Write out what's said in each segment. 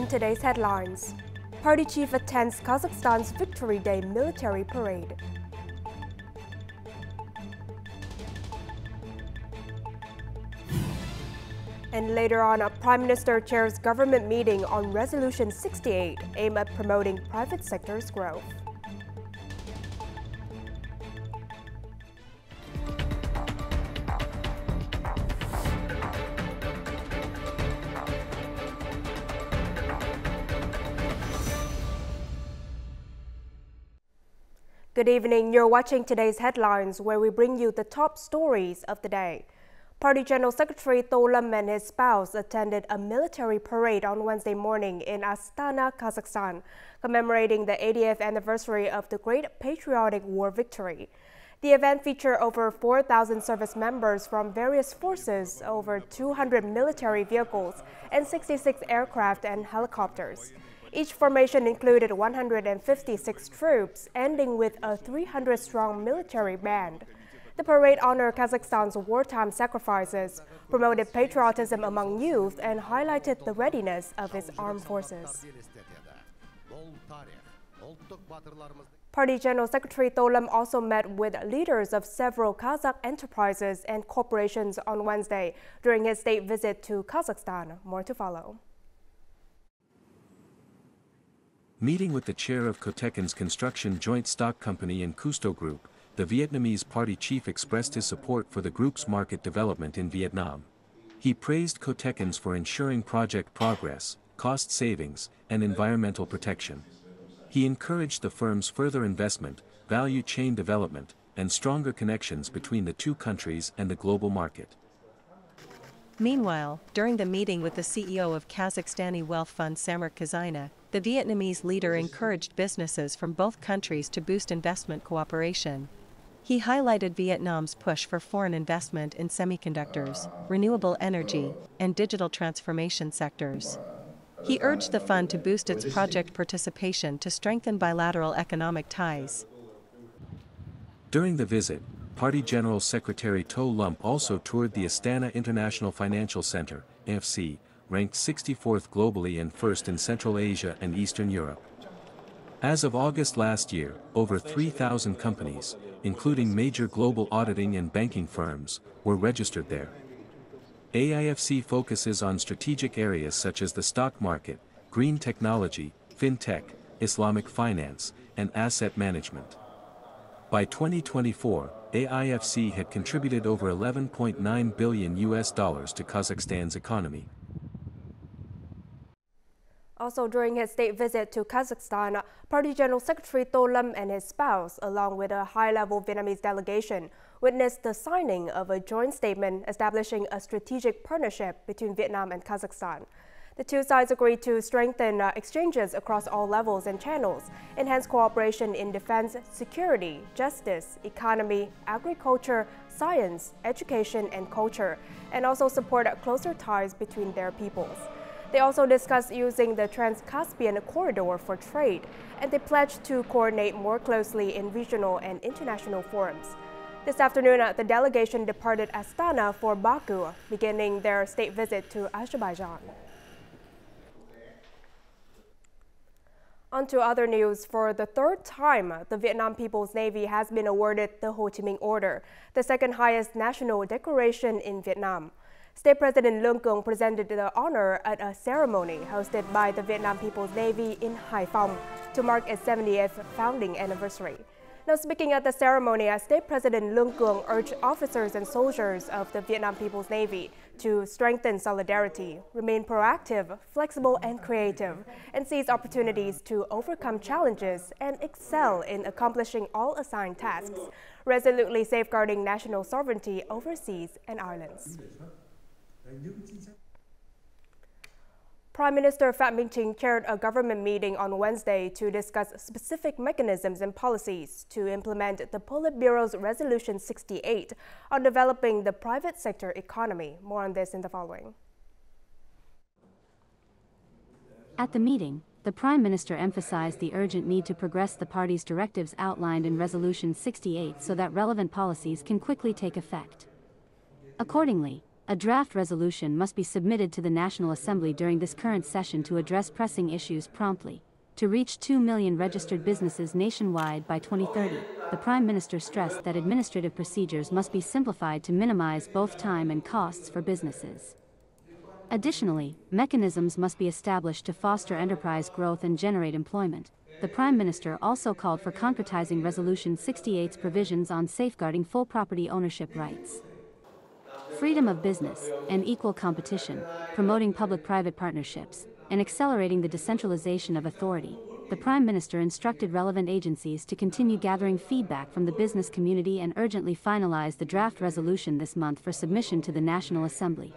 in today's headlines. Party chief attends Kazakhstan's Victory Day military parade. And later on, a Prime Minister chairs government meeting on Resolution 68, aimed at promoting private sector's growth. Good evening, you're watching today's headlines, where we bring you the top stories of the day. Party General Secretary Theo and his spouse attended a military parade on Wednesday morning in Astana, Kazakhstan, commemorating the 80th anniversary of the Great Patriotic War victory. The event featured over 4,000 service members from various forces, over 200 military vehicles, and 66 aircraft and helicopters. Each formation included 156 troops, ending with a 300-strong military band. The parade honored Kazakhstan's wartime sacrifices, promoted patriotism among youth, and highlighted the readiness of its armed forces. Party General Secretary Theo also met with leaders of several Kazakh enterprises and corporations on Wednesday during his state visit to Kazakhstan. More to follow. Meeting with the chair of KAZAKHSTAN'S construction joint stock company and Cousteau Group, the Vietnamese party chief expressed his support for the group's market development in Vietnam. He praised KAZAKHSTAN'S for ensuring project progress, cost savings, and environmental protection. He encouraged the firm's further investment, value chain development, and stronger connections between the two countries and the global market. Meanwhile, during the meeting with the CEO of Kazakhstani wealth fund Samar Kazina, the Vietnamese leader encouraged businesses from both countries to boost investment cooperation. He highlighted Vietnam's push for foreign investment in semiconductors, renewable energy, and digital transformation sectors. He urged the fund to boost its project participation to strengthen bilateral economic ties. During the visit, Party General Secretary Theo also toured the Astana International Financial Center, AFC, ranked 64th globally and first in Central Asia and Eastern Europe. As of August last year, over 3,000 companies, including major global auditing and banking firms, were registered there. AIFC focuses on strategic areas such as the stock market, green technology, fintech, Islamic finance, and asset management. By 2024, AIFC had contributed over $11.9 billion to Kazakhstan's economy. Also, during his state visit to Kazakhstan, Party General Secretary Theo and his spouse, along with a high-level Vietnamese delegation, witnessed the signing of a joint statement establishing a strategic partnership between Vietnam and Kazakhstan. The two sides agreed to strengthen exchanges across all levels and channels, enhance cooperation in defense, security, justice, economy, agriculture, science, education, and culture, and also support closer ties between their peoples. They also discussed using the Trans-Caspian corridor for trade, and they pledged to coordinate more closely in regional and international forums. This afternoon, the delegation departed Astana for Baku, beginning their state visit to Azerbaijan. On to other news. For the third time, the Vietnam People's Navy has been awarded the Ho Chi Minh Order, the second highest national decoration in Vietnam. State President Lương Cường presented the honor at a ceremony hosted by the Vietnam People's Navy in Hải Phòng to mark its 70th founding anniversary. Now, speaking at the ceremony, State President Lương Cường urged officers and soldiers of the Vietnam People's Navy to strengthen solidarity, remain proactive, flexible, and creative, and seize opportunities to overcome challenges and excel in accomplishing all assigned tasks, resolutely safeguarding national sovereignty over seas and islands. Prime Minister Phạm Minh Chính chaired a government meeting on Wednesday to discuss specific mechanisms and policies to implement the Politburo's Resolution 68 on developing the private sector economy. More on this in the following. At the meeting, the Prime Minister emphasized the urgent need to progress the party's directives outlined in Resolution 68 so that relevant policies can quickly take effect. Accordingly, A draft resolution must be submitted to the National Assembly during this current session to address pressing issues promptly. To reach 2 million registered businesses nationwide by 2030, the Prime Minister stressed that administrative procedures must be simplified to minimize both time and costs for businesses. Additionally, mechanisms must be established to foster enterprise growth and generate employment. The Prime Minister also called for concretizing Resolution 68's provisions on safeguarding full property ownership rights, freedom of business, and equal competition, promoting public-private partnerships, and accelerating the decentralization of authority. The Prime Minister instructed relevant agencies to continue gathering feedback from the business community and urgently finalize the draft resolution this month for submission to the National Assembly.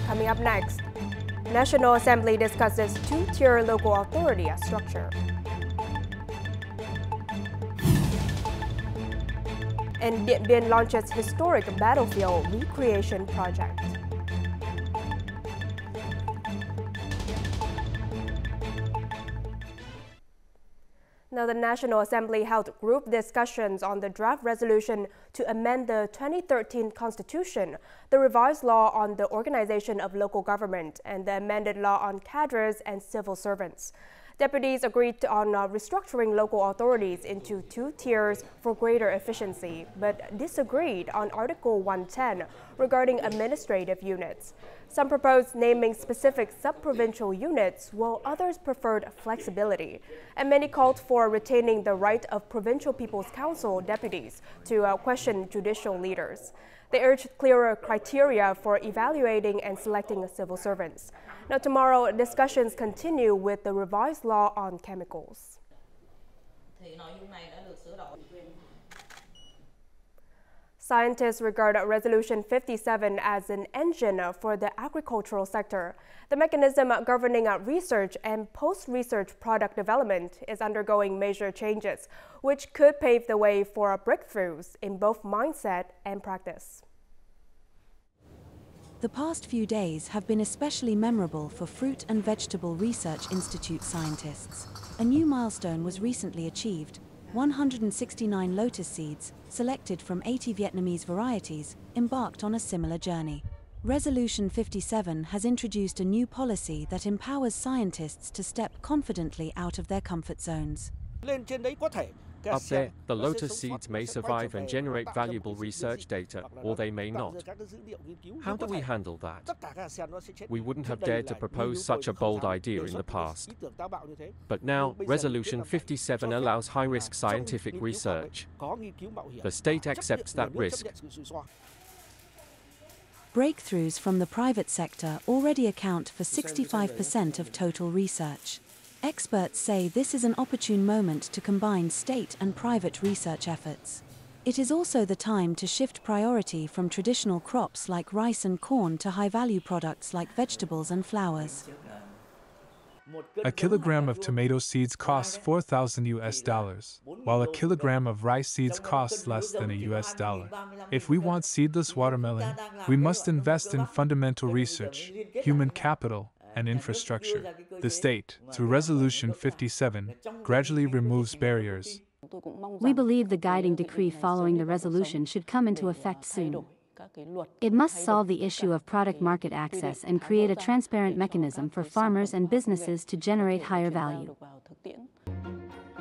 Coming up next, National Assembly discusses two-tier local authority structure. And Điện Biên launches historic battlefield recreation project. Now, the National Assembly held group discussions on the draft resolution to amend the 2013 Constitution, the revised law on the organization of local government, and the amended law on cadres and civil servants. Deputies agreed on restructuring local authorities into two tiers for greater efficiency, but disagreed on Article 110 regarding administrative units. Some proposed naming specific sub-provincial units, while others preferred flexibility. And many called for retaining the right of Provincial People's Council deputies to question judicial leaders. They urged clearer criteria for evaluating and selecting civil servants. Now, tomorrow, discussions continue with the revised law on chemicals. Scientists regard Resolution 57 as an engine for the agricultural sector. The mechanism governing research and post-research product development is undergoing major changes, which could pave the way for breakthroughs in both mindset and practice. The past few days have been especially memorable for Fruit and Vegetable Research Institute scientists. A new milestone was recently achieved. 169 lotus seeds, selected from 80 Vietnamese varieties, embarked on a similar journey. Resolution 57 has introduced a new policy that empowers scientists to step confidently out of their comfort zones. Up there, the lotus seeds may survive and generate valuable research data, or they may not. How do we handle that? We wouldn't have dared to propose such a bold idea in the past. But now, Resolution 57 allows high-risk scientific research. The state accepts that risk. Breakthroughs from the private sector already account for 65% of total research. Experts say this is an opportune moment to combine state and private research efforts. It is also the time to shift priority from traditional crops like rice and corn to high-value products like vegetables and flowers. A kilogram of tomato seeds costs $4,000, while a kilogram of rice seeds costs less than $1. If we want seedless watermelon, we must invest in fundamental research, human capital, and infrastructure. The state, through Resolution 57, gradually removes barriers. We believe the guiding decree following the resolution should come into effect soon. It must solve the issue of product market access and create a transparent mechanism for farmers and businesses to generate higher value.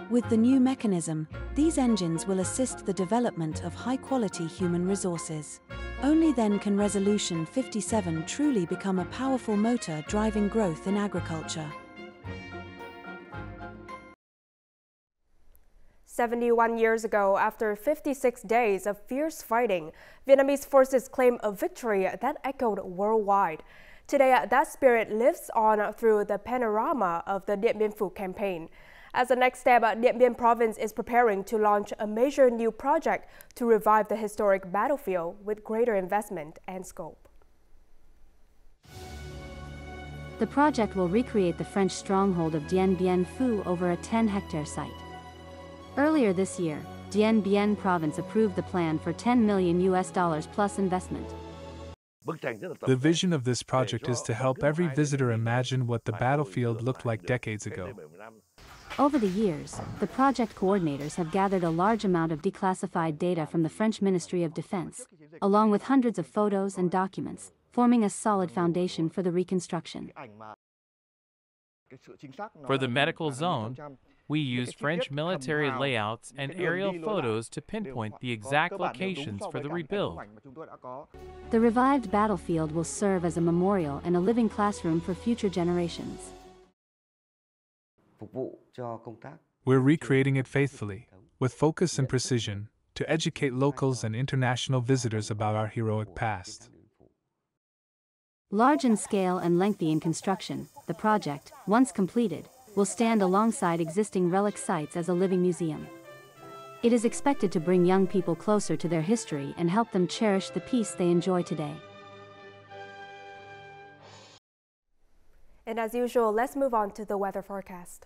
With the new mechanism, these engines will assist the development of high-quality human resources. Only then can Resolution 57 truly become a powerful motor driving growth in agriculture. 71 years ago, after 56 days of fierce fighting, Vietnamese forces claimed a victory that echoed worldwide. Today, that spirit lives on through the panorama of the Điện Biên Phủ campaign. As the next step, Điện Biên province is preparing to launch a major new project to revive the historic battlefield with greater investment and scope. The project will recreate the French stronghold of Dien Bien Phu over a 10-hectare site. Earlier this year, Dien Bien province approved the plan for $10 million plus investment. The vision of this project is to help every visitor imagine what the battlefield looked like decades ago. Over the years, the project coordinators have gathered a large amount of declassified data from the French Ministry of Defense, along with hundreds of photos and documents, forming a solid foundation for the reconstruction. For the medical zone, we used French military layouts and aerial photos to pinpoint the exact locations for the rebuild. The revived battlefield will serve as a memorial and a living classroom for future generations. We're recreating it faithfully, with focus and precision, to educate locals and international visitors about our heroic past. Large in scale and lengthy in construction, the project, once completed, will stand alongside existing relic sites as a living museum. It is expected to bring young people closer to their history and help them cherish the peace they enjoy today. And as usual, let's move on to the weather forecast.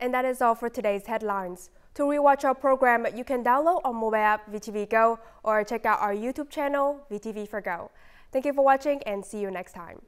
And that is all for today's headlines. To rewatch our program, you can download our mobile app VTVgo or check out our YouTube channel VTV4Go. Thank you for watching and see you next time.